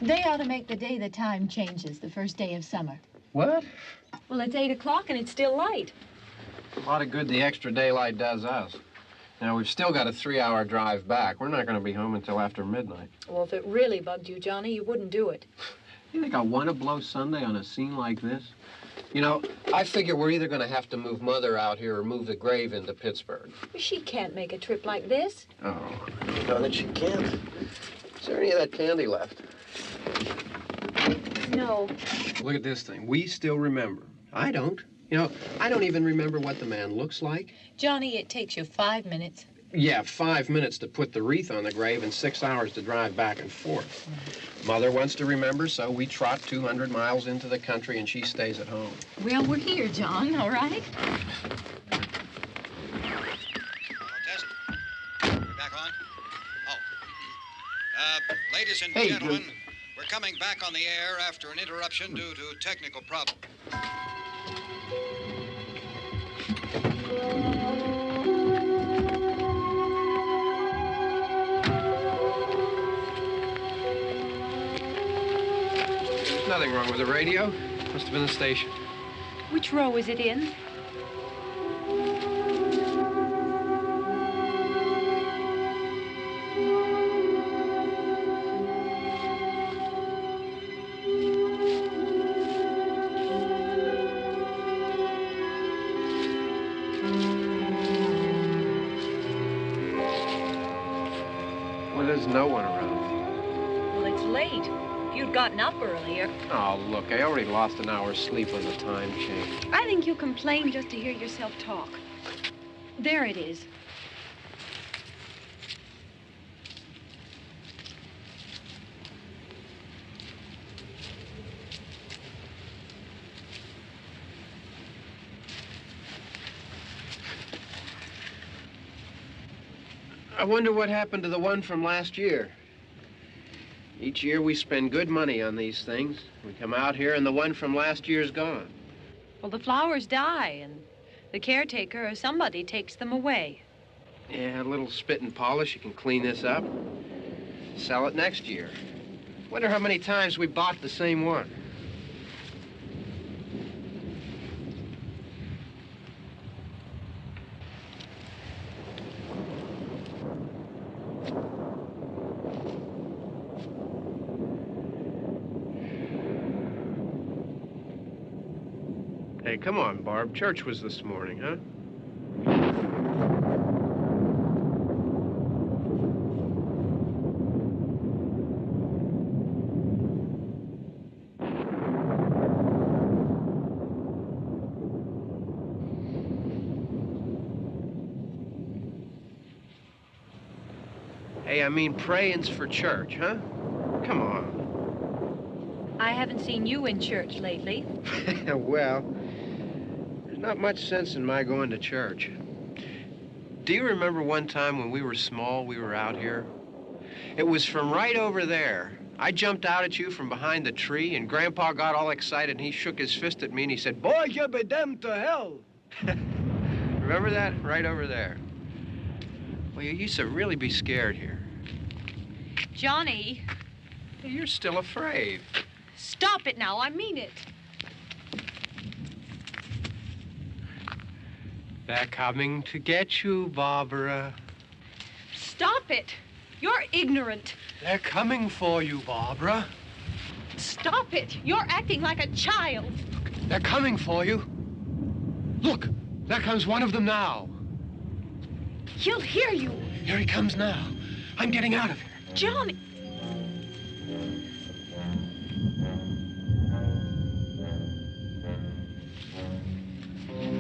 They ought to make the day the time changes, the first day of summer. What? Well, it's 8 o'clock and it's still light. A lot of good the extra daylight does us. Now, we've still got a 3-hour drive back. We're not going to be home until after midnight. Well, if it really bugged you, Johnny, you wouldn't do it. You think I want to blow Sunday on a scene like this? You know, I figure we're either going to have to move Mother out here or move the grave into Pittsburgh. She can't make a trip like this. Oh, darn it, she can't. Is there any of that candy left? No. Look at this thing. We still remember. I don't. You know, I don't even remember what the man looks like. Johnny, it takes you 5 minutes. Yeah, 5 minutes to put the wreath on the grave and 6 hours to drive back and forth. Mother wants to remember, so we trot 200 miles into the country and she stays at home. Well, we're here, John, all right? Test. We're back on? Oh. Ladies and gentlemen, we're coming back on the air after an interruption due to technical problem. There's nothing wrong with the radio. Must have been the station. Which row is it in? Well, there's no one around. Well, it's late. If you'd gotten up earlier. Oh, look, I already lost an hour's sleep on the time change. I think you complain just to hear yourself talk. There it is. I wonder what happened to the one from last year. Each year we spend good money on these things. We come out here and the one from last year's gone. Well, the flowers die, and the caretaker or somebody takes them away. Yeah, a little spit and polish, you can clean this up. Sell it next year. Wonder how many times we bought the same one. Hey, come on, Barb. Church was this morning, huh? Hey, I mean praying's for church, huh? Come on. I haven't seen you in church lately. Well, there's not much sense in my going to church. Do you remember one time when we were small, we were out here? It was from right over there. I jumped out at you from behind the tree, and Grandpa got all excited, and he shook his fist at me, and he said, "Boy, you be damned to hell." Remember that? Right over there. Well, you used to really be scared here. Johnny, Hey, you're still afraid. stop it now. I mean it. They're coming to get you, Barbara. Stop it. You're ignorant. They're coming for you, Barbara. Stop it. You're acting like a child. They're coming for you. Look, there comes one of them now. He'll hear you. Here he comes now. I'm getting out of here. Johnny.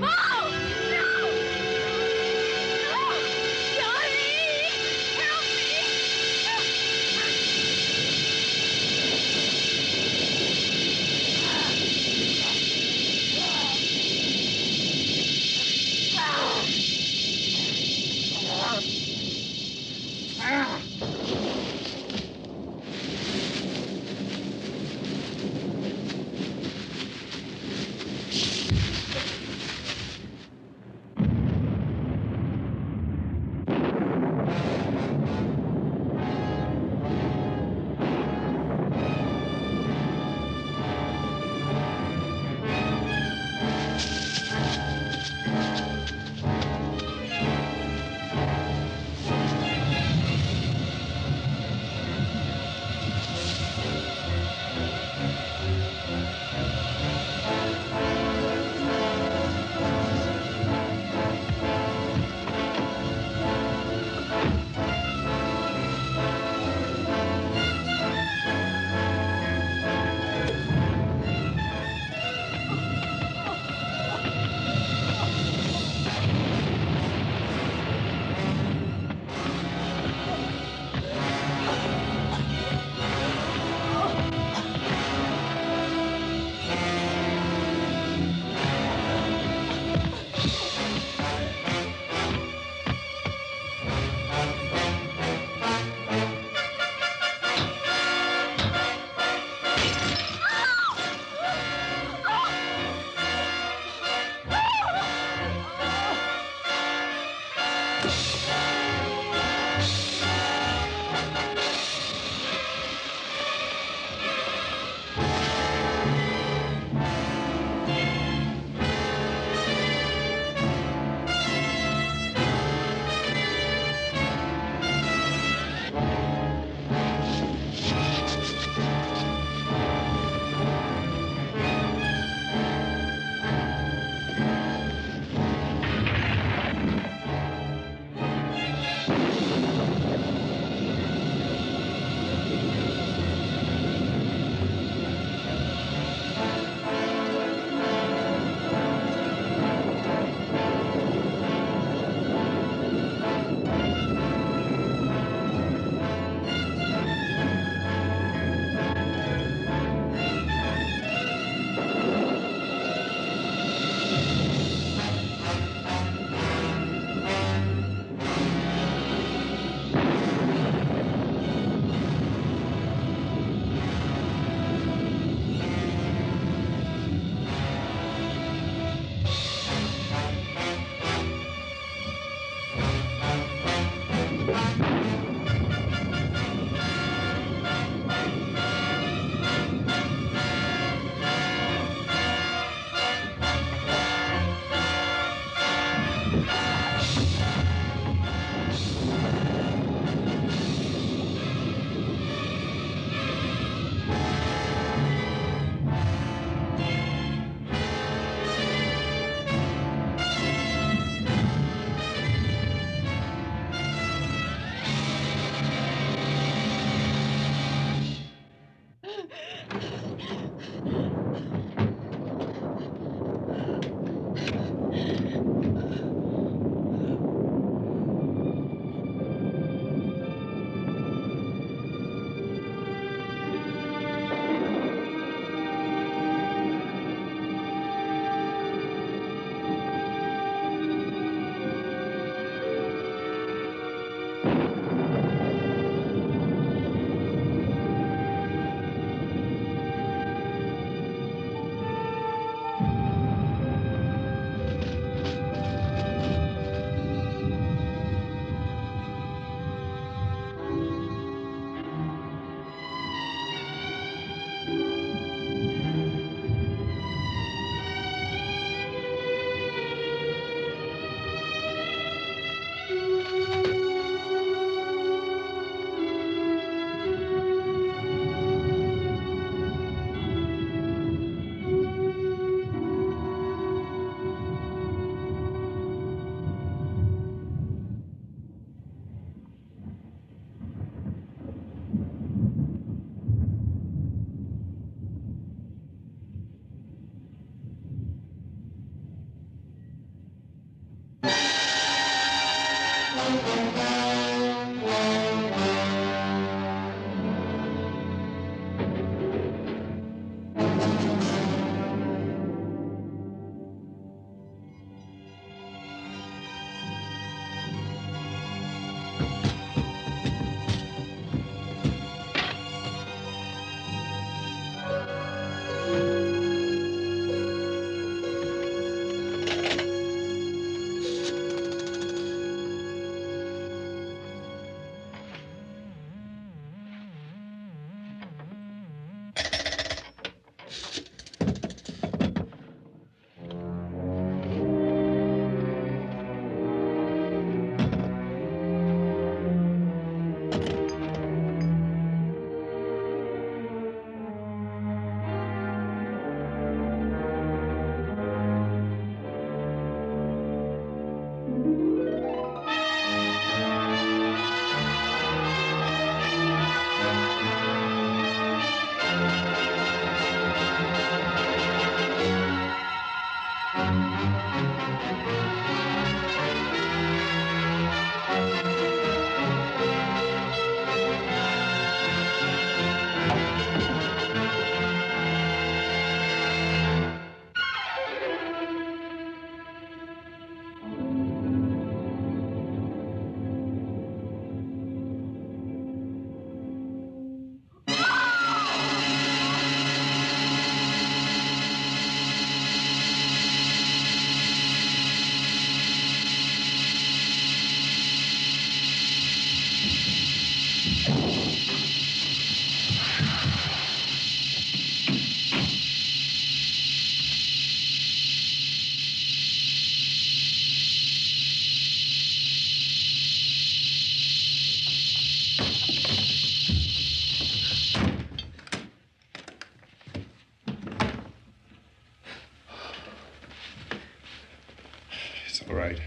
Oh! No! No! Johnny! Help me! All right.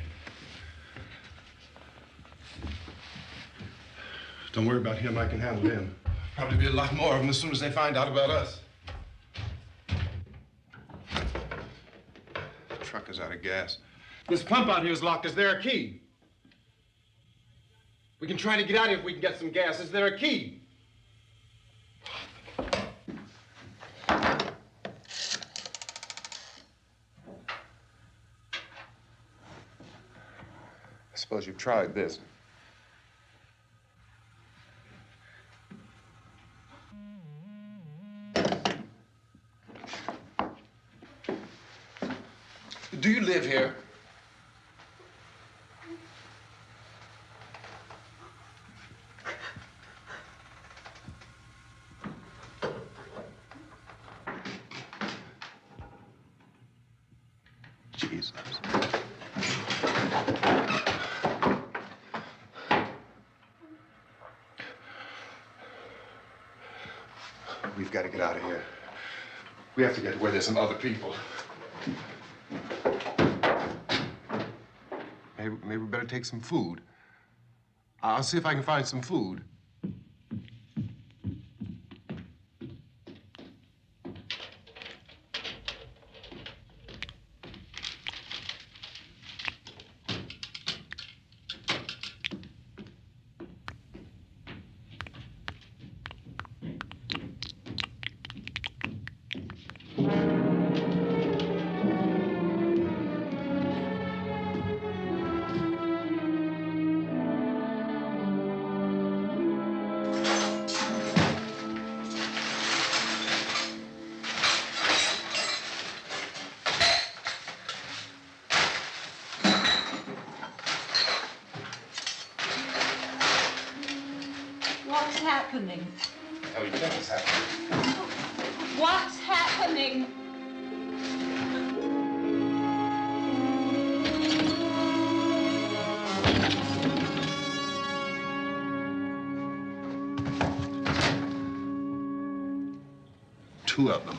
Don't worry about him. I can handle him. Probably be a lot more of them as soon as they find out about us. The truck is out of gas. This pump out here is locked. Is there a key? We can try to get out here if we can get some gas. Is there a key? I suppose you've tried this. Do you live here? Jesus. We've got to get out of here. We have to get where there's some other people. Maybe we better take some food. I'll see if I can find some food. What's happening? Oh, you think it's happening? What's happening? Two of them.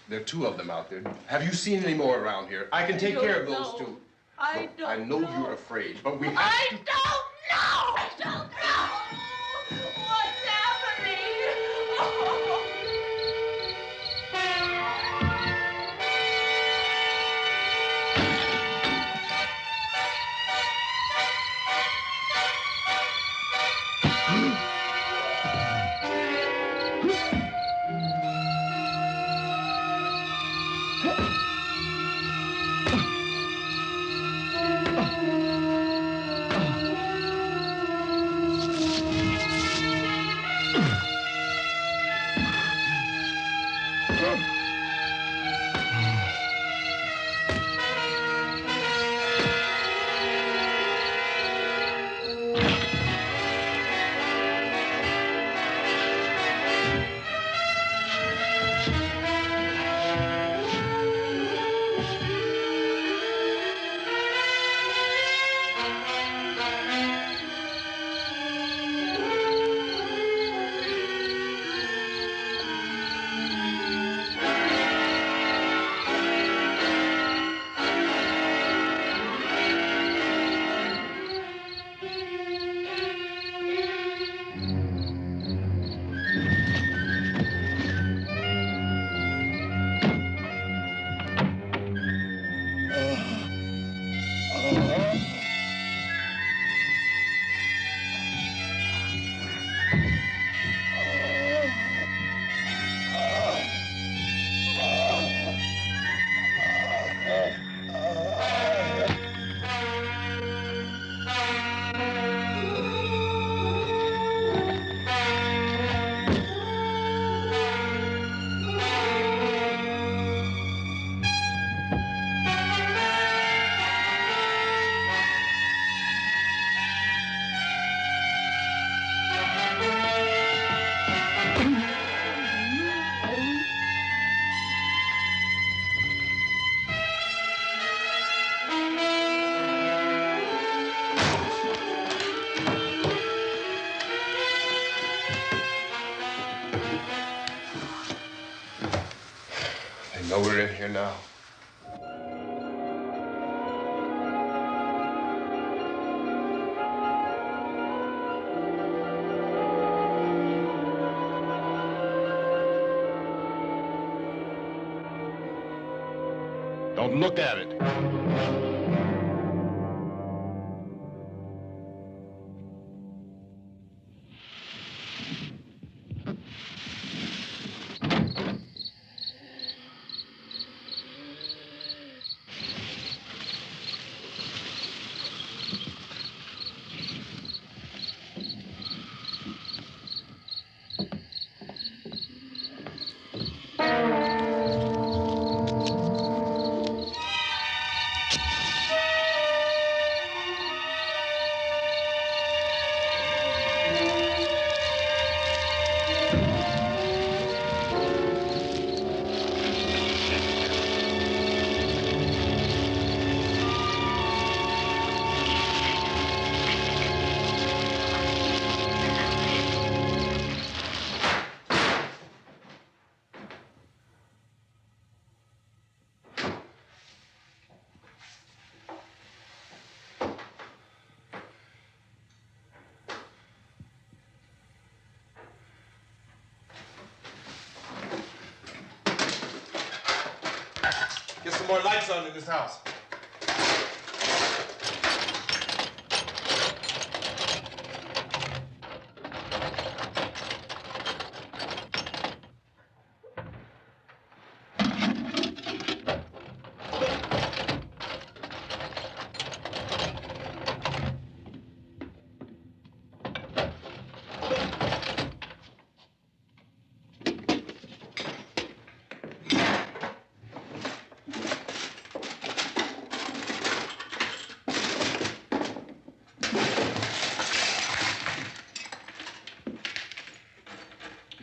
There are two of them out there. Have you seen any more around here? I can take care of those two. I don't I know you're afraid, but we have I to... don't know! I don't know! What's happening? know we're in here now. Don't look at it. Get some more lights on in this house.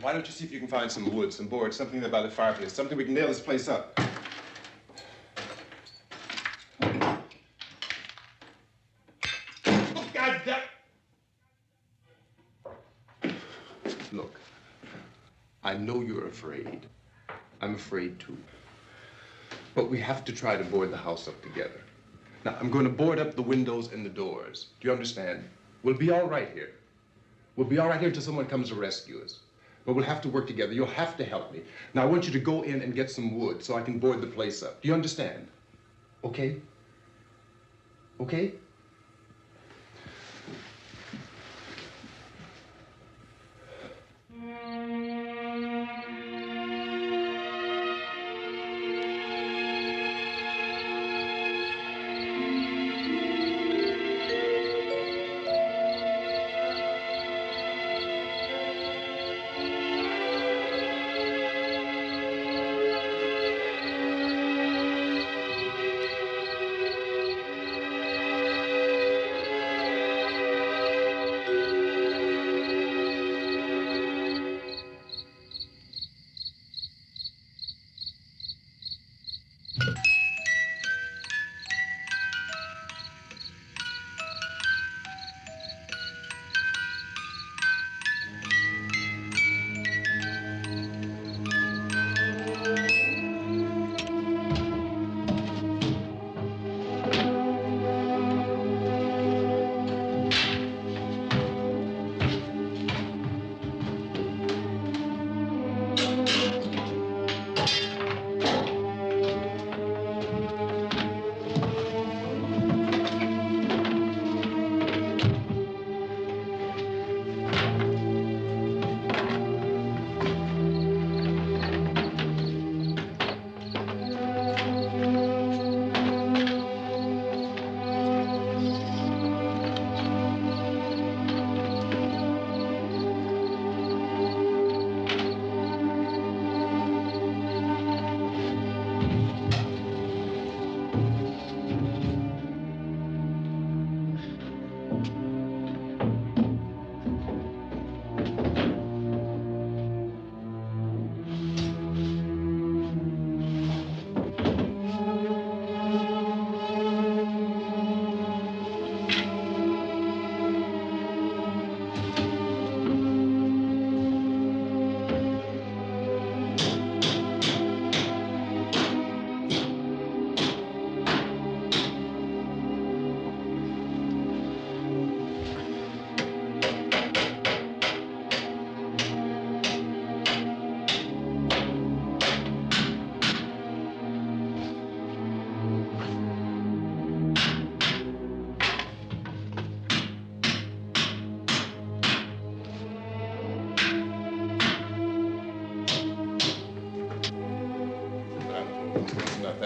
Why don't you see if you can find some wood, some boards, something there by the fireplace, something we can nail this place up. Oh, God damn! Look, I know you're afraid. I'm afraid too. But we have to try to board the house up together. Now, I'm going to board up the windows and the doors. Do you understand? We'll be all right here. We'll be all right here until someone comes to rescue us. But we'll have to work together. You'll have to help me. Now, I want you to go in and get some wood so I can board the place up. Do you understand? Okay? Okay?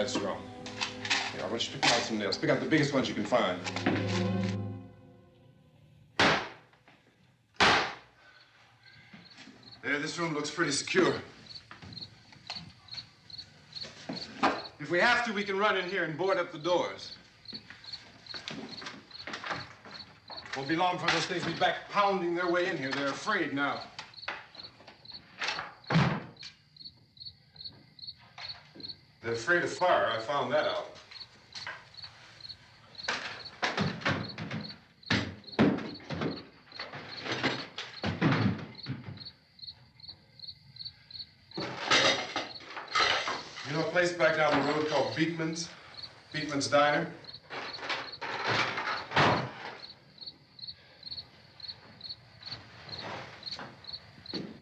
That's wrong. Here, I want you to pick out some nails. Pick out the biggest ones you can find. There, this room looks pretty secure. If we have to, we can run in here and board up the doors. Won't be long for those things to be back pounding their way in here. They're afraid now. They're afraid of fire. I found that out. You know a place back down the road called Beekman's? Beekman's Diner?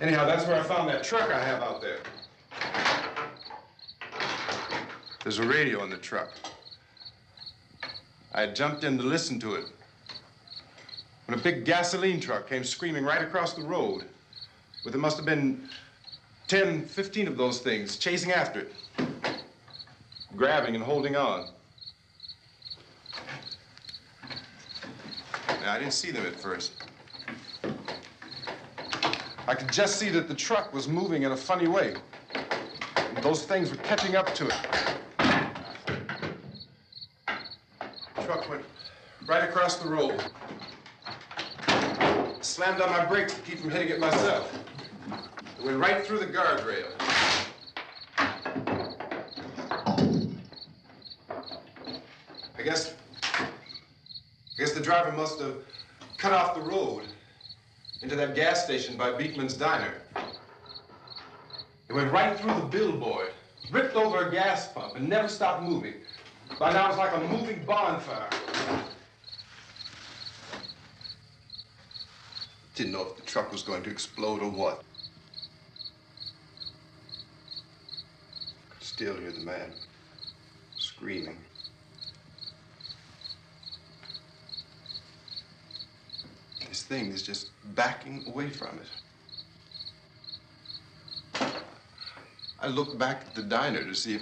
Anyhow, that's where I found that truck I have out there. There's a radio in the truck. I had jumped in to listen to it when a big gasoline truck came screaming right across the road. But there must have been 10, 15 of those things chasing after it, grabbing and holding on. Now, I didn't see them at first. I could just see that the truck was moving in a funny way. And those things were catching up to it. The truck went right across the road. Slammed on my brakes to keep from hitting it myself. It went right through the guardrail. I guess the driver must have cut off the road into that gas station by Beekman's Diner. It went right through the billboard, ripped over a gas pump, and never stopped moving. By now, it's like a moving bonfire. Didn't know if the truck was going to explode or what. Could still hear the man screaming. This thing is just backing away from it. I looked back at the diner to see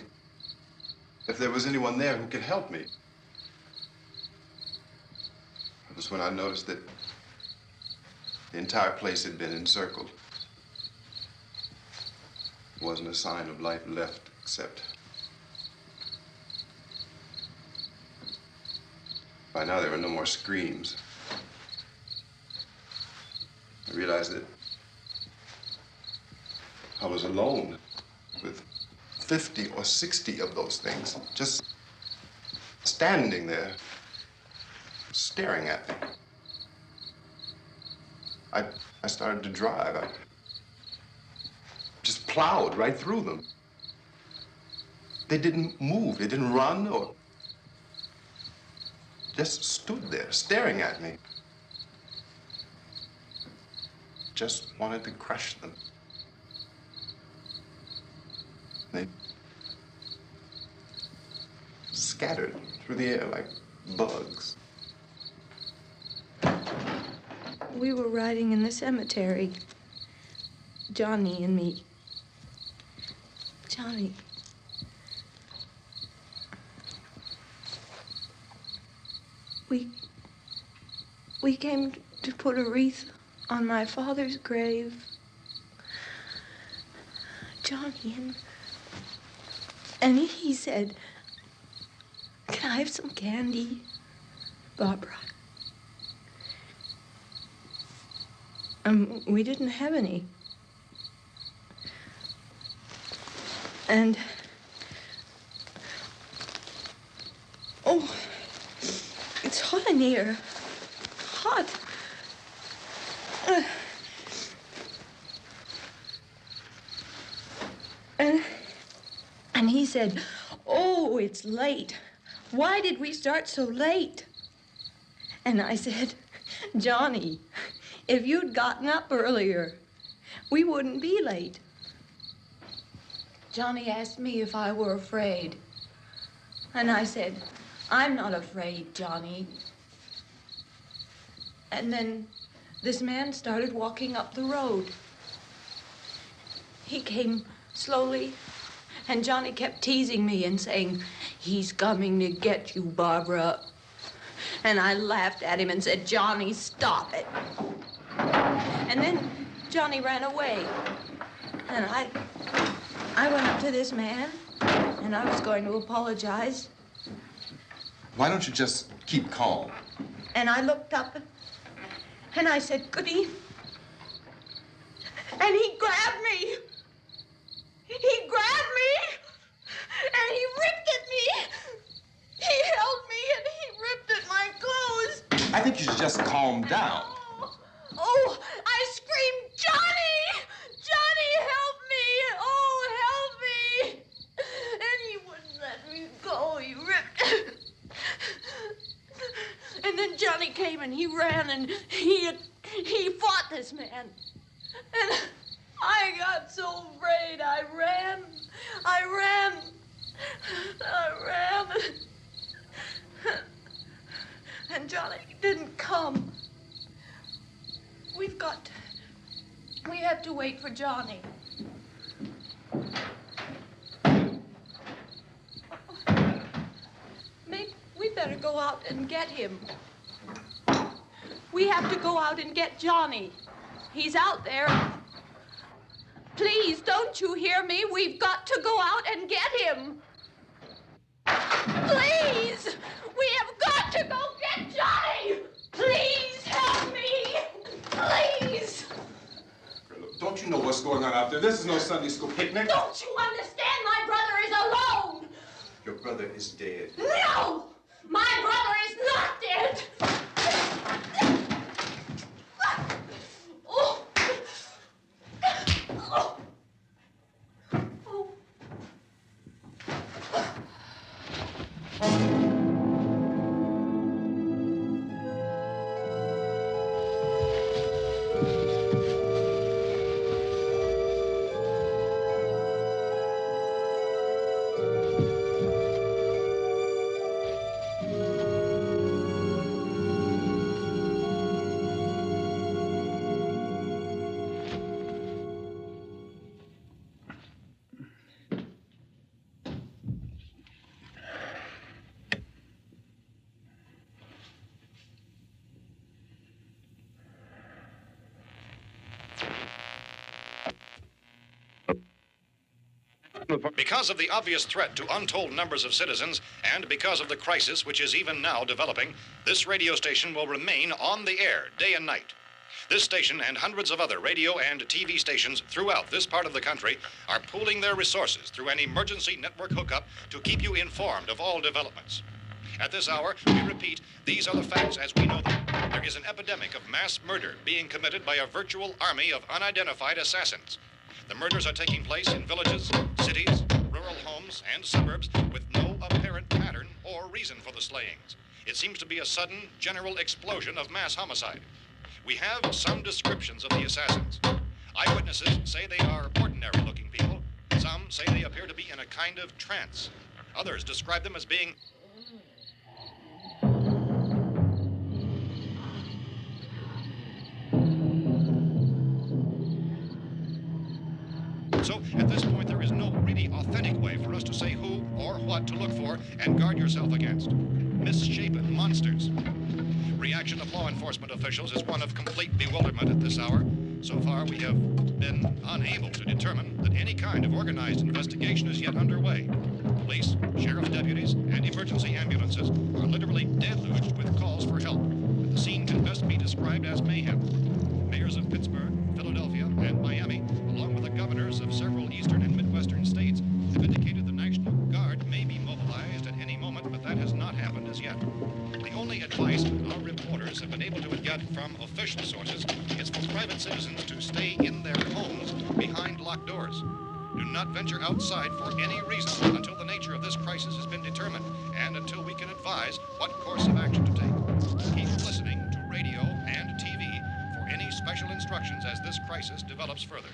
if there was anyone there who could help me. It was when I noticed that the entire place had been encircled. There wasn't a sign of life left except by now there were no more screams. I realized that I was alone with 50 or 60 of those things just standing there, staring at me. I started to drive. I just plowed right through them. They didn't move. They didn't run or just stood there staring at me. Just wanted to crush them. They scattered through the air like bugs. We were riding in the cemetery, Johnny and me. Johnny. We came to put a wreath on my father's grave. Johnny, and he said, "Can I have some candy, Barbara?" We didn't have any. And, oh, it's hot in here. Hot. And he said, "Oh, it's late. Why did we start so late?" And I said, "Johnny, if you'd gotten up earlier, we wouldn't be late." Johnny asked me if I were afraid. And I said, "I'm not afraid, Johnny." And then this man started walking up the road. He came slowly And Johnny kept teasing me and saying, "He's coming to get you, Barbara." And I laughed at him and said, "Johnny, stop it." And then Johnny ran away. And I went up to this man, and I was going to apologize. Why don't you just keep calm? And I looked up, and I said, "Good evening." And he grabbed me. He grabbed me, and he ripped at me. He held me, and he ripped at my clothes. I think you should just calm down. Oh, I screamed, "Johnny! Johnny, help me! Oh, help me!" And he wouldn't let me go. He ripped. And then Johnny came and he ran and he fought this man. And I got so afraid. I ran. And Johnny didn't come. We have to wait for Johnny. We better go out and get him. We have to go out and get Johnny. He's out there. Please, don't you hear me? We've got to go out and get him. Please! We have got to go get Johnny! Please help me! Please! Look, don't you know what's going on out there? This is no Sunday school picnic. Don't you understand? My brother is alone! Your brother is dead. No! My brother is not dead! Oh. Oh. Because of the obvious threat to untold numbers of citizens, and because of the crisis which is even now developing, this radio station will remain on the air day and night. This station and hundreds of other radio and TV stations throughout this part of the country are pooling their resources through an emergency network hookup to keep you informed of all developments. At this hour, we repeat, these are the facts as we know them. There is an epidemic of mass murder being committed by a virtual army of unidentified assassins. The murders are taking place in villages, cities, rural homes, and suburbs with no apparent pattern or reason for the slayings. It seems to be a sudden, general explosion of mass homicide. We have some descriptions of the assassins. Eyewitnesses say they are ordinary-looking people. Some say they appear to be in a kind of trance. Others describe them as being So, at this point, there is no really authentic way for us to say who or what to look for and guard yourself against. Misshapen monsters. Reaction of law enforcement officials is one of complete bewilderment at this hour. So far, we have been unable to determine that any kind of organized investigation is yet underway. Police, sheriff's deputies, and emergency ambulances are literally deluged with calls for help. The scene can best be described as mayhem. Mayors of Pittsburgh, Philadelphia, and Miami, along with the governors of several eastern and midwestern states, have indicated the National Guard may be mobilized at any moment, but that has not happened as yet. The only advice our reporters have been able to get from official sources is for private citizens to stay in their homes behind locked doors. Do not venture outside for any reason until the nature of this crisis has been determined and until we can advise what course of action to take. Keep listening to radio and TV for any special instructions as this crisis develops further.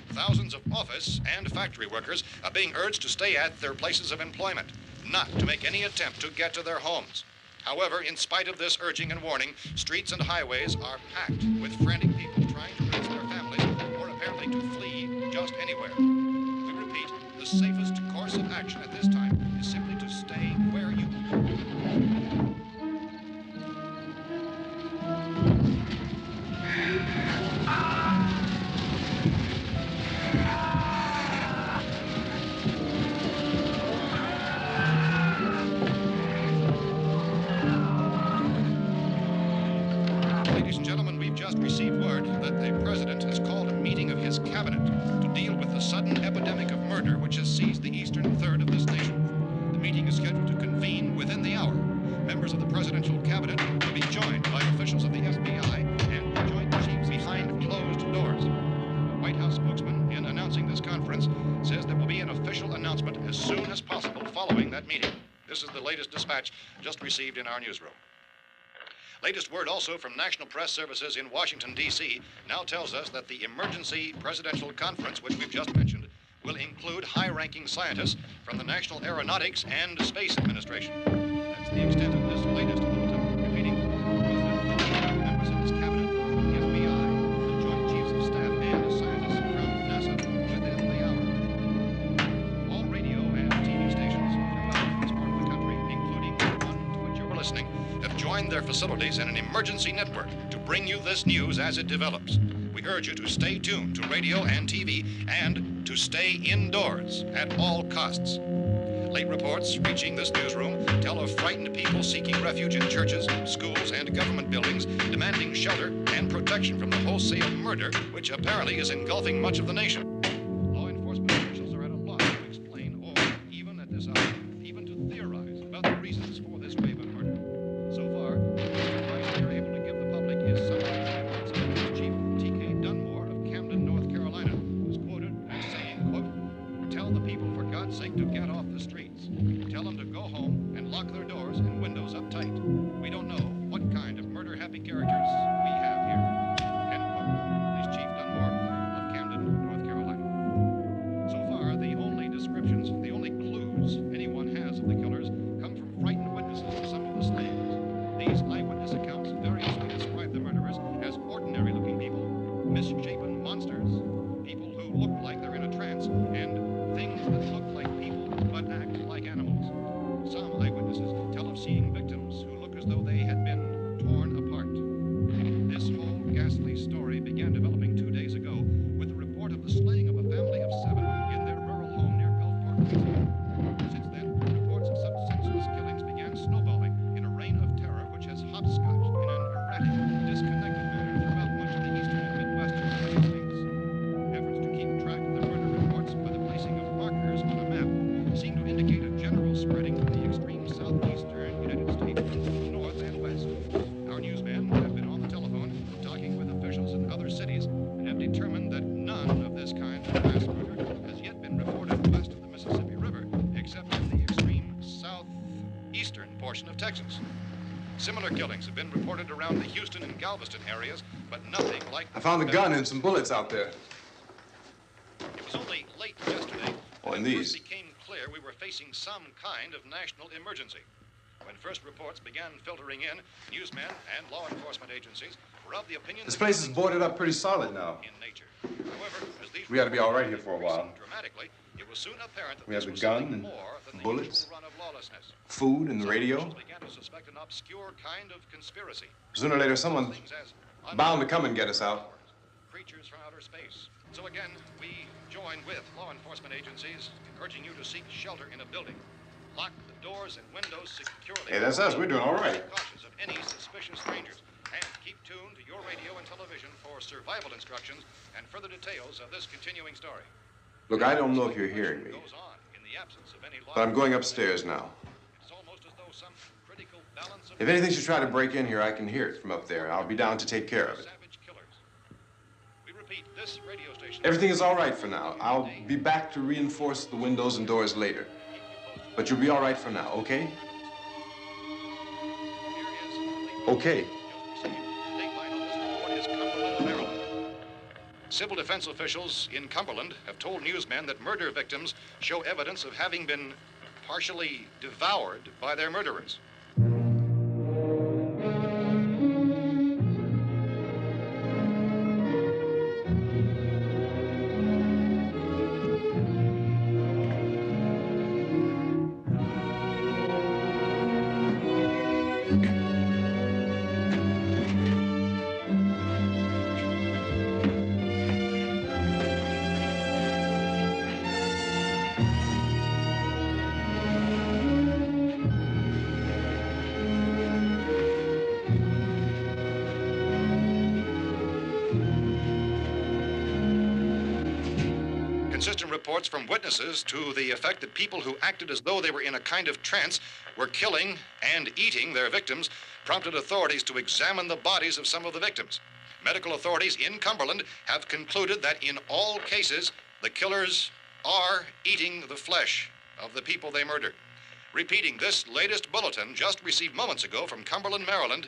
Thousands of office and factory workers are being urged to stay at their places of employment, not to make any attempt to get to their homes. However, in spite of this urging and warning, streets and highways are packed with frantic people trying to raise their families or apparently to flee just anywhere. We repeat, the safest cabinet to deal with the sudden epidemic of murder which has seized the eastern third of this nation. The meeting is scheduled to convene within the hour. Members of the presidential cabinet will be joined by officials of the FBI and joint chiefs behind closed doors. The White House spokesman, in announcing this conference, says there will be an official announcement as soon as possible following that meeting. This is the latest dispatch just received in our newsroom. Latest word also from National Press Services in Washington, D.C. now tells us that the emergency presidential conference, which we've just mentioned, will include high-ranking scientists from the National Aeronautics and Space Administration. That's the extent of this latest bulletin. Repeating, members of his cabinet, the FBI, the Joint Chiefs of Staff, and scientists from NASA within the hour. All radio and TV stations throughout this part of the country, including the one to which you were listening, have joined their facilities in an emergency network to bring you this news as it develops. We urge you to stay tuned to radio and TV and to stay indoors at all costs. Late reports reaching this newsroom tell of frightened people seeking refuge in churches, schools, and government buildings, demanding shelter and protection from the wholesale murder which apparently is engulfing much of the nation. Law enforcement officials are at a loss to explain or, even at this hour, even to theorize about the reasons for this wave of murder. So far, the advice they are able to give the public is summary reports of Police Chief T.K. Dunmore of Camden, North Carolina, who's quoted as saying, quote, "Tell the people for God's sake to get off the streets. Tell them to go home and lock their doors and windows up tight. We don't know what kind of murder-happy characters we have here." End quote. Police Chief Dunmore of Camden, North Carolina. So far, the only descriptions, the only clues anyone has of the killers come from frightened witnesses of some of the slayings. These eyewitness accounts variously describe the murderers as ordinary-looking people, misshapen monsters, people who look like they're in a trance, and things that look like people but act like animals. Some eyewitnesses tell of seeing victims who look as though they had been torn apart. This whole ghastly story began developing 2 days ago with the report of the slaying of a family of 7 in their rural home near Gulfport, Louisiana. Since then, reports of such senseless killings began snowballing in a reign of terror which has hopscotched in an erratic, disconnected manner throughout much of the eastern and midwestern United States. Efforts to keep track of the murder reports by the placing of markers on a map seem to indicate a general spreading from the extreme southeastern United States to the north and west. Our newsmen have been on the telephone talking with officials in other cities and have determined that none of this kind of mass murder has yet been reported west of the Mississippi River, except in the extreme southeastern portion of Texas. Similar killings have been reported around the Houston and Galveston areas, but nothing like... I found a gun and some bullets out there. It was only late yesterday Oh, that and it these. first became clear we were facing some kind of national emergency. When first reports began filtering in, newsmen and law enforcement agencies were of the opinion This that place is nothing boarded up pretty solid now. in nature. However, as these We ought to be all right reports here for a while. increased dramatically, it was soon apparent that We this have the was gun something and more than the bullets, usual run of lawlessness. Food and the Some radio. officials began to suspect an obscure kind of conspiracy. Sooner or later, someone's Things as bound to come and get us out. creatures from outer space. So again, we join with law enforcement agencies urging you to seek shelter in a building. Lock the doors and windows securely. Hey, that's us. We're doing all right. Be cautious of any suspicious strangers. And keep tuned to your radio and television for survival instructions and further details of this continuing story. Look, I don't know if you're hearing me, Goes on in the absence of any law. but I'm going upstairs now. It's almost as though some critical balance of If anything should try to break in here, I can hear it from up there, and I'll be down to take care of it. savage killers. We repeat, this radio station. Everything is all right for now. I'll be back to reinforce the windows and doors later. But you'll be all right for now, okay? Okay. Dateline on this report is Cumberland, Maryland. Civil defense officials in Cumberland have told newsmen that murder victims show evidence of having been partially devoured by their murderers. inconsistent reports from witnesses to the effect that people who acted as though they were in a kind of trance were killing and eating their victims prompted authorities to examine the bodies of some of the victims. Medical authorities in Cumberland have concluded that in all cases, the killers are eating the flesh of the people they murdered. Repeating this latest bulletin just received moments ago from Cumberland, Maryland,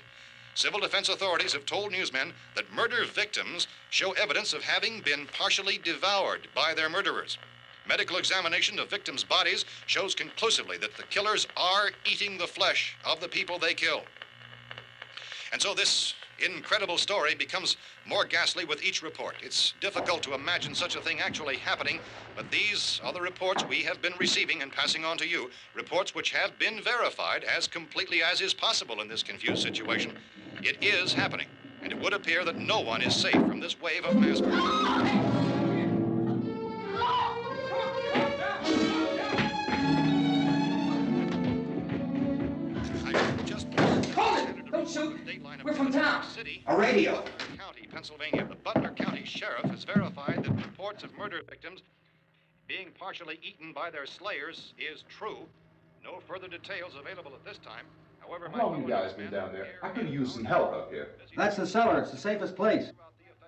civil defense authorities have told newsmen that murder victims show evidence of having been partially devoured by their murderers. Medical examination of victims' bodies shows conclusively that the killers are eating the flesh of the people they kill. And so this incredible story becomes more ghastly with each report. It's difficult to imagine such a thing actually happening, but these are the reports we have been receiving and passing on to you, reports which have been verified as completely as is possible in this confused situation. It is happening, and it would appear that no one is safe from this wave of mass murder. Don't shoot. We're from town. A radio. County, Pennsylvania. The Butler County Sheriff has verified that reports of murder victims being partially eaten by their slayers is true. No further details available at this time. However, How long you guys been down there? I could use some help up here. That's the cellar. It's the safest place.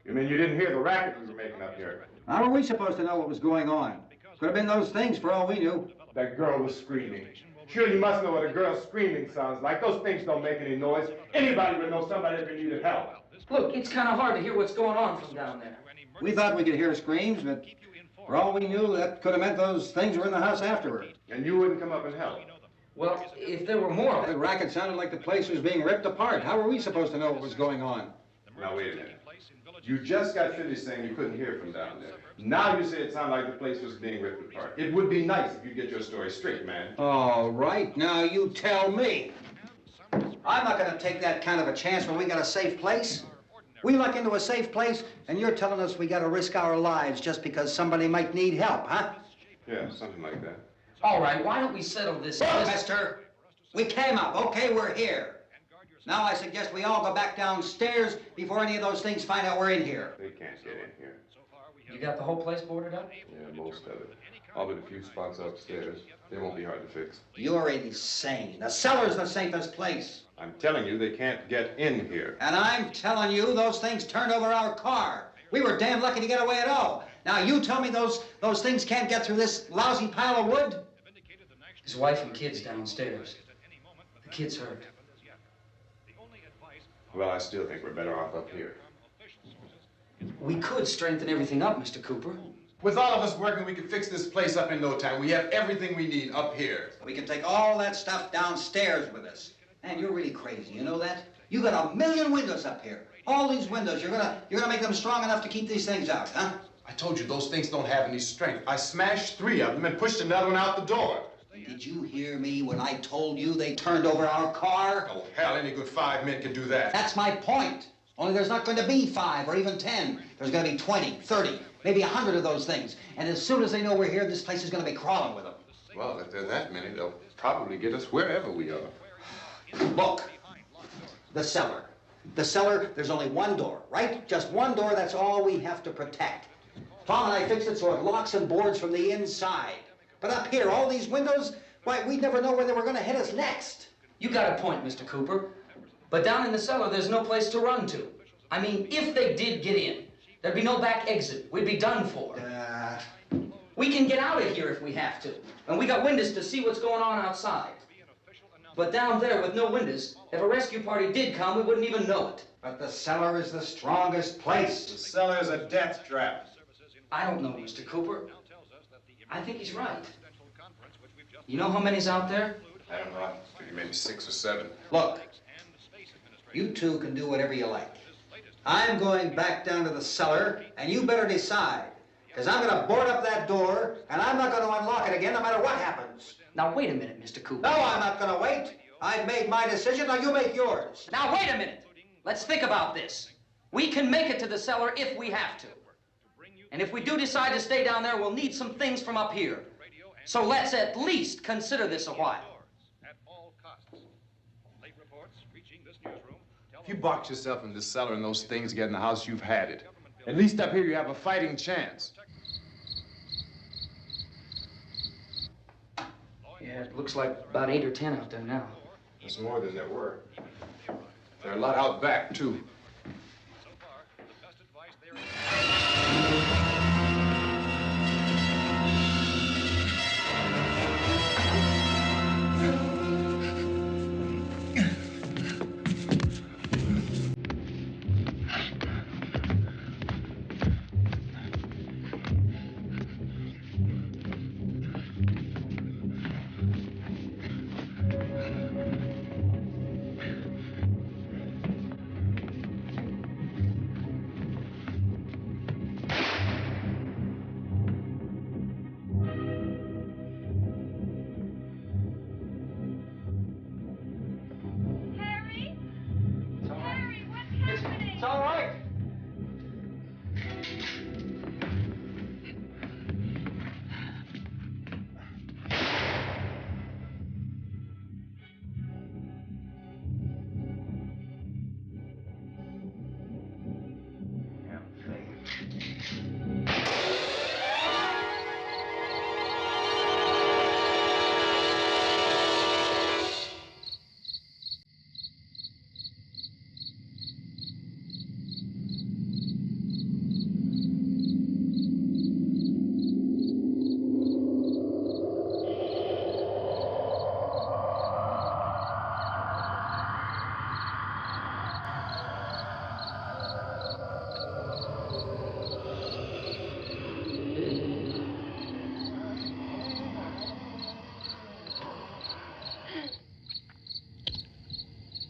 You mean you didn't hear the racket we were making up here? How are we supposed to know what was going on? Could have been those things for all we knew. That girl was screaming. Sure, you must know what a girl screaming sounds like. Those things don't make any noise. Anybody would know somebody ever needed help. Look, it's kind of hard to hear what's going on from down there. We thought we could hear screams, but for all we knew, that could have meant those things were in the house afterward. And you wouldn't come up and help? Well, if there were more of The it. racket sounded like the place was being ripped apart. How were we supposed to know what was going on? Now, wait a minute. You just got finished saying you couldn't hear from down there. Now you say it sounded like the place was being ripped apart. It would be nice if you get your story straight, man. All right, now you tell me. I'm not going to take that kind of a chance when we got a safe place. We luck into a safe place, and you're telling us we got to risk our lives just because somebody might need help, huh? Yeah, something like that. All right, why don't we settle this? Look, mister, we came up. Okay, we're here. Now I suggest we all go back downstairs before any of those things find out we're in here. They can't get in here. You got the whole place boarded up? Yeah, most of it. All but a few spots upstairs. They won't be hard to fix. You're insane. The cellar's the safest place. I'm telling you, they can't get in here. And I'm telling you, those things turned over our car. We were damn lucky to get away at all. Now you tell me those things can't get through this lousy pile of wood? His wife and kids downstairs. The kid's hurt. Well, I still think we're better off up here. We could strengthen everything up, Mr. Cooper. With all of us working, we could fix this place up in no time. We have everything we need up here. We can take all that stuff downstairs with us. Man, you're really crazy, you know that? You got 1,000,000 windows up here. All these windows, you're gonna make them strong enough to keep these things out, huh? I told you those things don't have any strength. I smashed 3 of them and pushed another one out the door. Did you hear me when I told you they turned over our car? Oh, hell, any good 5 men can do that. That's my point. Only there's not going to be 5 or even 10. There's going to be 20, 30, maybe 100 of those things. And as soon as they know we're here, this place is going to be crawling with them. Well, if there are that many, they'll probably get us wherever we are. Look, the cellar. The cellar, there's only one door, right? Just one door, that's all we have to protect. Tom and I fixed it so it locks and boards from the inside. But up here, all these windows, why, we'd never know where they were going to hit us next. You got a point, Mr. Cooper. But down in the cellar, there's no place to run to. I mean, if they did get in, there'd be no back exit. We'd be done for. We can get out of here if we have to. And we got windows to see what's going on outside. But down there with no windows, if a rescue party did come, we wouldn't even know it. But the cellar is the strongest place. The cellar is a death trap. I don't know, Mr. Cooper. I think he's right. You know how many's out there? I don't know. I figure maybe 6 or 7. Look, you two can do whatever you like. I'm going back down to the cellar, and you better decide. Because I'm going to board up that door, and I'm not going to unlock it again no matter what happens. Now, wait a minute, Mr. Cooper. No, I'm not going to wait. I've made my decision, now you make yours. Now, wait a minute. Let's think about this. We can make it to the cellar if we have to. And if we do decide to stay down there, we'll need some things from up here. So let's at least consider this a while. If you box yourself in this cellar and those things get in the house, you've had it. At least up here you have a fighting chance. Yeah, it looks like about 8 or 10 out there now. There's more than there were. There are a lot out back, too. So far, the best advice there is... It's all right.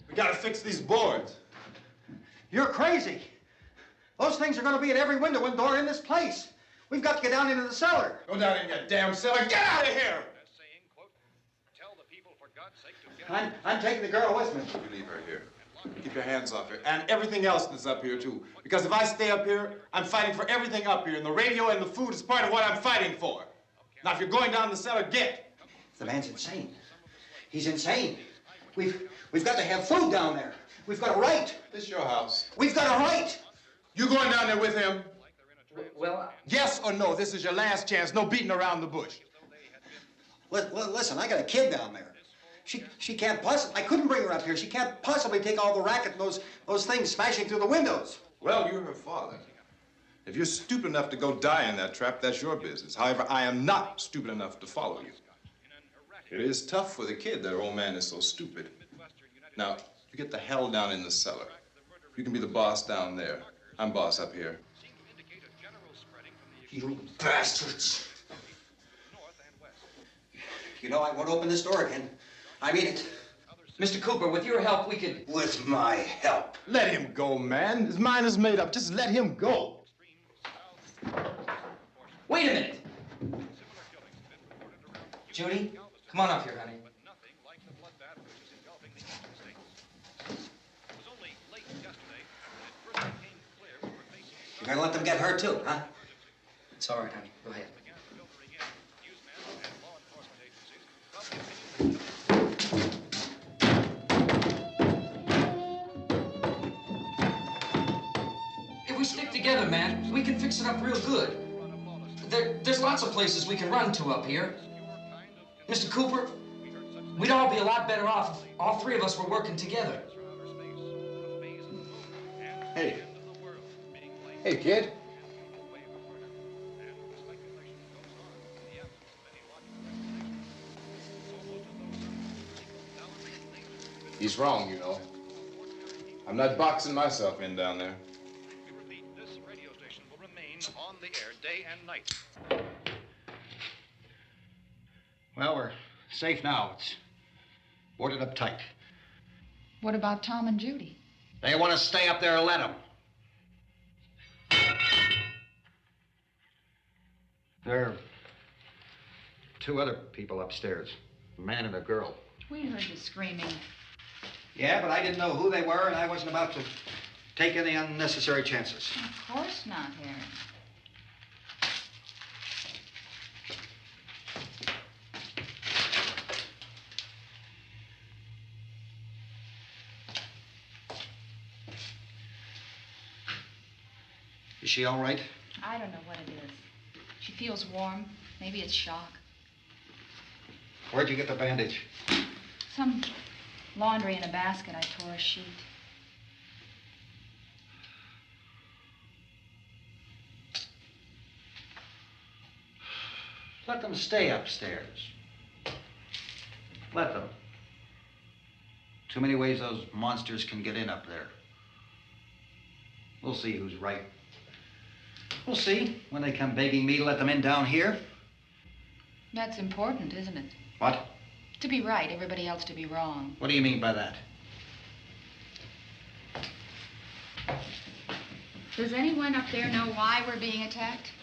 We gotta fix these boards. You're crazy. Those things are going to be at every window and door in this place. We've got to get down into the cellar. Go down in your damn cellar. Get out of here! saying, quote, tell the people for God's sake to get... I'm taking the girl with me. You leave her here. Keep your hands off her. And everything else that's up here, too. Because if I stay up here, I'm fighting for everything up here. And the radio and the food is part of what I'm fighting for. Now, if you're going down the cellar, get. The man's insane. He's insane. We've got to have food down there. We've got a right. This your house. We've got a right. You going down there with him? Well, Yes or no? This is your last chance. No beating around the bush. Listen, I got a kid down there. She can't possibly, I couldn't bring her up here. She can't possibly take all the racket and those things smashing through the windows. Well, you're her father. If you're stupid enough to go die in that trap, that's your business. However, I am not stupid enough to follow you. It is tough for the kid that her old man is so stupid. Now, you get the hell down in the cellar. You can be the boss down there. I'm boss up here. You bastards. You know, I won't open this door again. I mean it. Mr. Cooper, with your help, we could... With my help. Let him go, man. His mind is made up. Just let him go. Wait a minute. Judy, come on up here, honey. You're gonna let them get hurt too, huh? It's all right, honey. Go ahead. If we stick together, man, we can fix it up real good. There's lots of places we can run to up here. Mr. Cooper, we'd all be a lot better off if all three of us were working together. Hey. Hey, kid. He's wrong, you know. I'm not boxing myself in down there. We repeat, this radio station will remain on the air day and night. Well, we're safe now. It's boarded up tight. What about Tom and Judy? They want to stay up there, let them. There are two other people upstairs, a man and a girl. We heard the screaming. Yeah, but I didn't know who they were, and I wasn't about to take any unnecessary chances. Of course not, Harry. Is she all right? I don't know what it is. She feels warm. Maybe it's shock. Where'd you get the bandage? Some laundry in a basket. I tore a sheet. Let them stay upstairs. Let them. Too many ways those monsters can get in up there. We'll see who's right. We'll see when they come begging me to let them in down here. That's important, isn't it? What? To be right, everybody else to be wrong. What do you mean by that? Does anyone up there know why we're being attacked?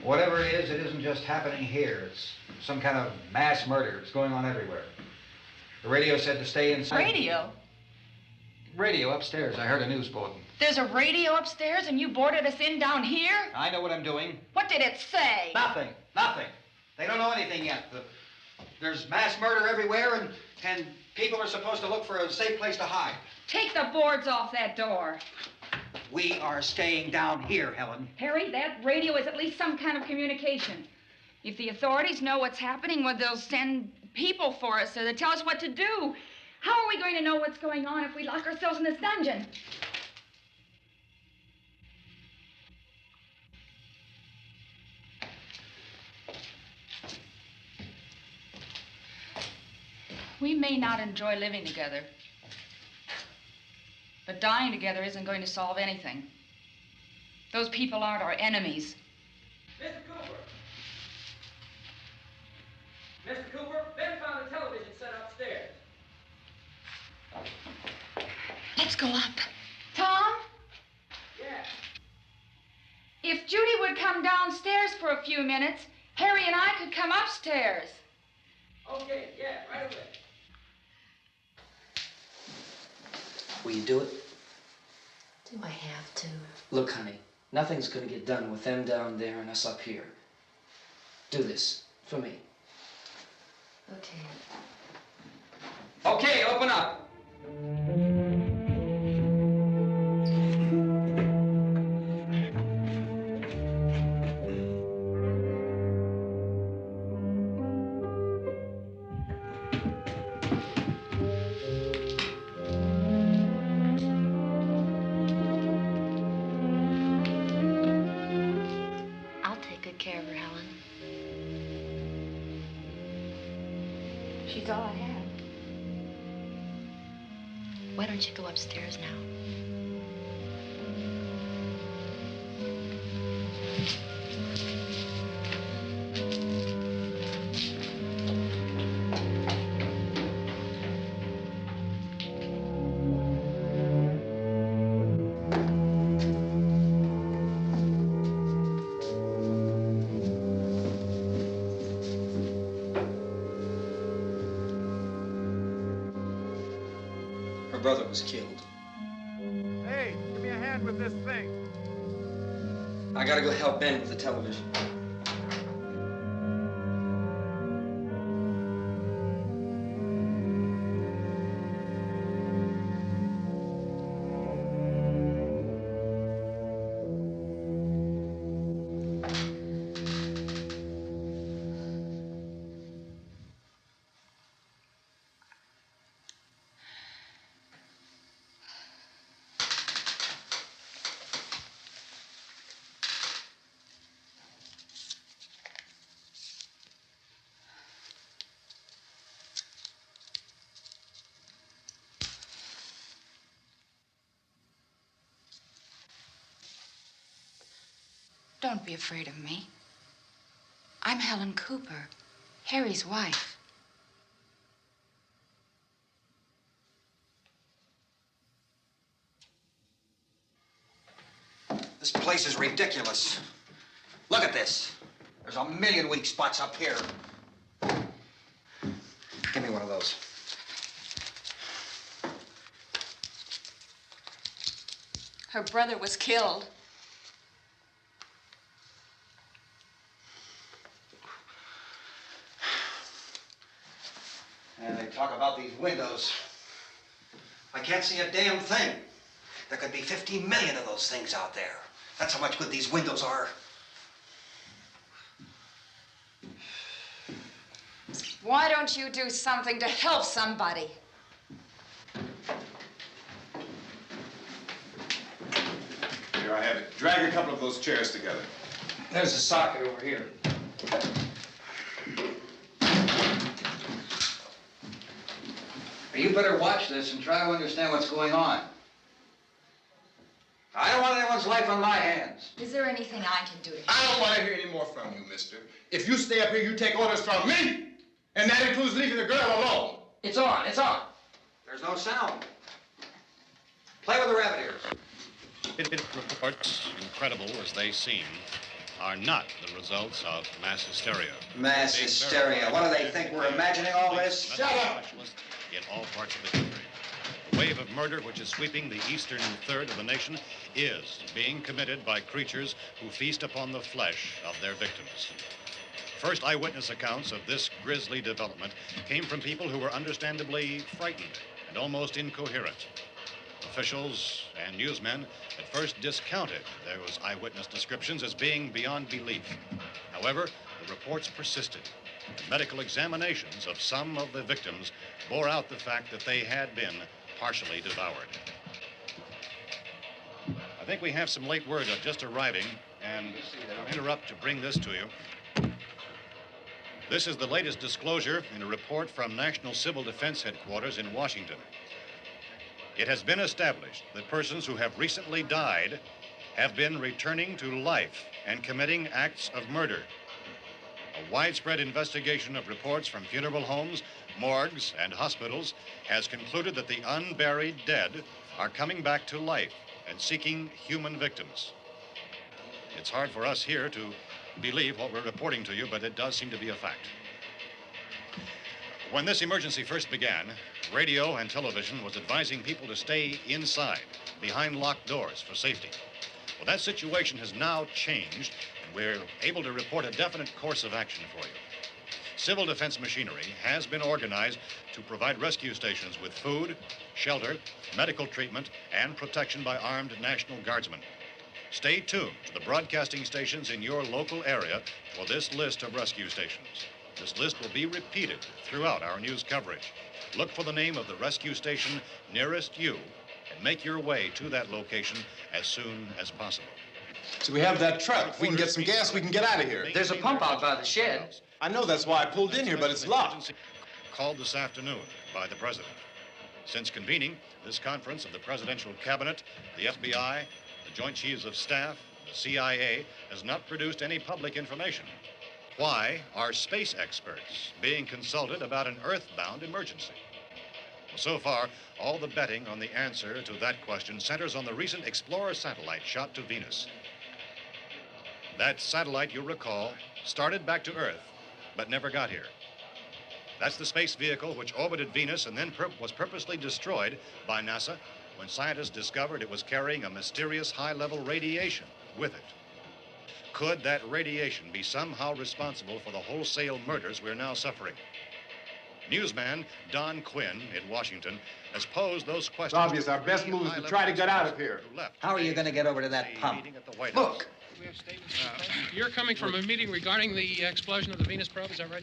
Whatever it isn't just happening here. It's some kind of mass murder. It's going on everywhere. The radio said to stay inside. Radio? Radio upstairs. I heard a news bulletin. There's a radio upstairs and you boarded us in down here? I know what I'm doing. What did it say? Nothing. Nothing. They don't know anything yet. There's mass murder everywhere, and people are supposed to look for a safe place to hide. Take the boards off that door. We are staying down here, Helen. Harry, that radio is at least some kind of communication. If the authorities know what's happening, well, they'll send people for us to tell us what to do. How are we going to know what's going on if we lock ourselves in this dungeon? We may not enjoy living together, but dying together isn't going to solve anything. Those people aren't our enemies. Mr. Cooper! Mr. Cooper, Ben found a television set upstairs. Let's go up. Tom? Yeah. If Judy would come downstairs for a few minutes, Harry and I could come upstairs. Okay, yeah, right away. Will you do it? Do I have to? Look, honey, nothing's gonna get done with them down there and us up here. Do this for me. Okay. Okay, open up. I'll take good care of her, Helen. She's all I have. Why don't you go upstairs now? Her brother was killed. Hey, give me a hand with this thing. I gotta go help Ben with the television. Don't be afraid of me. I'm Helen Cooper, Harry's wife. This place is ridiculous. Look at this. There's a million weak spots up here. Give me one of those. Her brother was killed. And they talk about these windows. I can't see a damn thing. There could be 15 million of those things out there. That's how much good these windows are. Why don't you do something to help somebody? Here I have it. Drag a couple of those chairs together. There's a socket over here. You better watch this and try to understand what's going on. I don't want anyone's life on my hands. Is there anything I can do to help? I don't want to hear any more from you, mister. If you stay up here, you take orders from me. And that includes leaving the girl alone. It's on, it's on. There's no sound. Play with the rabbit ears. Reports, incredible as they seem, are not the results of mass hysteria. Mass hysteria. What do they think? We're imagining all this? Shut up! In all parts of the country. The wave of murder which is sweeping the eastern third of the nation is being committed by creatures who feast upon the flesh of their victims. First eyewitness accounts of this grisly development came from people who were understandably frightened and almost incoherent. Officials and newsmen at first discounted those eyewitness descriptions as being beyond belief. However, the reports persisted. The medical examinations of some of the victims bore out the fact that they had been partially devoured. I think we have some late word just arriving, and I'll interrupt to bring this to you. This is the latest disclosure in a report from National Civil Defense Headquarters in Washington. It has been established that persons who have recently died have been returning to life and committing acts of murder. A widespread investigation of reports from funeral homes, morgues, and hospitals has concluded that the unburied dead are coming back to life and seeking human victims. It's hard for us here to believe what we're reporting to you, but it does seem to be a fact. When this emergency first began, radio and television was advising people to stay inside, behind locked doors for safety. Well, that situation has now changed, and we're able to report a definite course of action for you. Civil defense machinery has been organized to provide rescue stations with food, shelter, medical treatment, and protection by armed National Guardsmen. Stay tuned to the broadcasting stations in your local area for this list of rescue stations. This list will be repeated throughout our news coverage. Look for the name of the rescue station nearest you and make your way to that location as soon as possible. So we have that truck. If we can get some gas, we can get out of here. There's a pump out by the shed. I know, that's why I pulled in here, but it's locked. Called this afternoon by the president. Since convening this conference of the presidential cabinet, the FBI, the Joint Chiefs of Staff, the CIA has not produced any public information. Why are space experts being consulted about an earthbound emergency? Well, so far, all the betting on the answer to that question centers on the recent Explorer satellite shot to Venus. That satellite, you'll recall, started back to Earth, but never got here. That's the space vehicle which orbited Venus and then was purposely destroyed by NASA when scientists discovered it was carrying a mysterious high-level radiation with it. Could that radiation be somehow responsible for the wholesale murders we're now suffering? Newsman Don Quinn in Washington has posed those questions. It's obvious our best move is to try to get out of here. How are you going to get over to that pump? Look! You're coming from a meeting regarding the explosion of the Venus probe, is that right?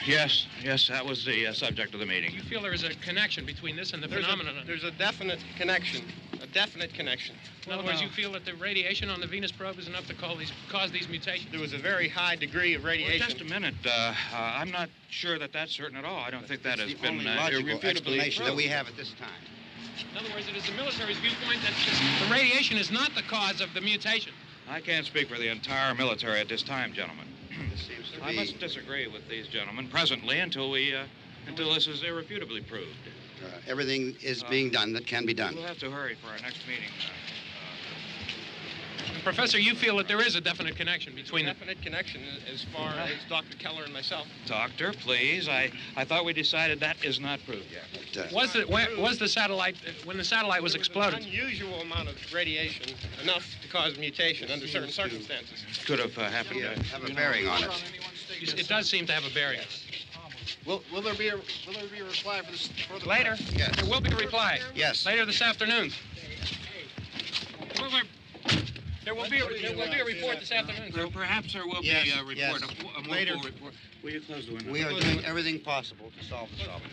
Yes, that was the subject of the meeting. You feel there is a connection between this and the phenomenon? There's a definite connection. In other words, you feel that the radiation on the Venus probe is enough to cause these mutations? There was a very high degree of radiation. Well, just a minute. I'm not sure that that's certain at all. I don't think that has been logical explanation that we have at this time. In other words, it is the military's viewpoint that the radiation is not the cause of the mutation. I can't speak for the entire military at this time, gentlemen. I must disagree with these gentlemen presently until this is irrefutably proved. Everything is being done that can be done. We'll have to hurry for our next meeting. Professor, you feel that there is a definite connection between definite connection as far as Dr. Keller and myself. Doctor, please. I thought we decided that is not proved yet. Was the satellite, when the satellite was exploded? An unusual amount of radiation, enough to cause mutation under certain circumstances. Could have happened. Have a bearing on it. It does seem to have a bearing. Will there be a reply for the later? Yes. There will be a reply. Yes. Later this afternoon. There will be a report this afternoon. Perhaps there will be a report, yes. a more Later. full report. Will you close the window? We are doing everything possible to solve the problem.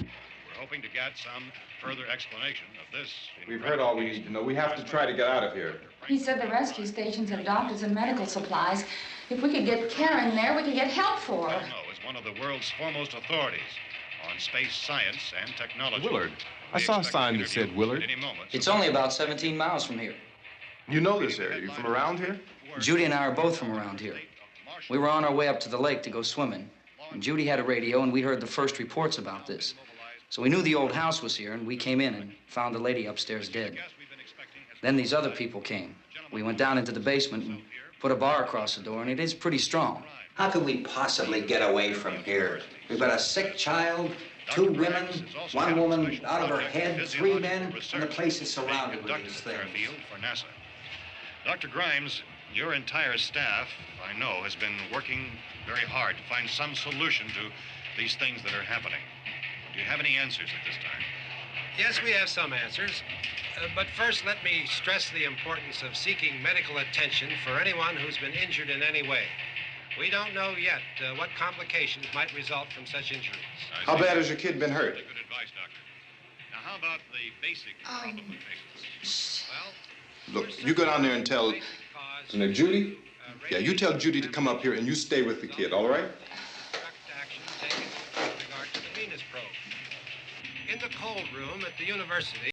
We're hoping to get some further explanation of this. We've heard all we need to know. We have to try to get out of here. He said the rescue stations have doctors and medical supplies. If we could get care in there, we could get help for her. Belmo is one of the world's foremost authorities on space science and technology. Willard. I saw a sign that said Willard. It's only about 17 miles from here. You know this area. You from around here? Judy and I are both from around here. We were on our way up to the lake to go swimming, and Judy had a radio, and we heard the first reports about this. So we knew the old house was here, and we came in and found the lady upstairs dead. Then these other people came. We went down into the basement and put a bar across the door, and it is pretty strong. How could we possibly get away from here? We've got a sick child, 2 women, 1 woman out of her head, 3 men, and the place is surrounded with these things. For NASA. Dr. Grimes, your entire staff, I know, has been working very hard to find some solution to these things that are happening. Do you have any answers at this time? Yes, we have some answers. But first, let me stress the importance of seeking medical attention for anyone who's been injured in any way. We don't know yet what complications might result from such injuries. How bad has your kid been hurt? Good advice, Doctor. Now, how about the basic problem of patients? Well, Look, you go down there and tell Judy? Yeah, you tell Judy to come up here and you stay with the kid, all right? In the cold room at the university,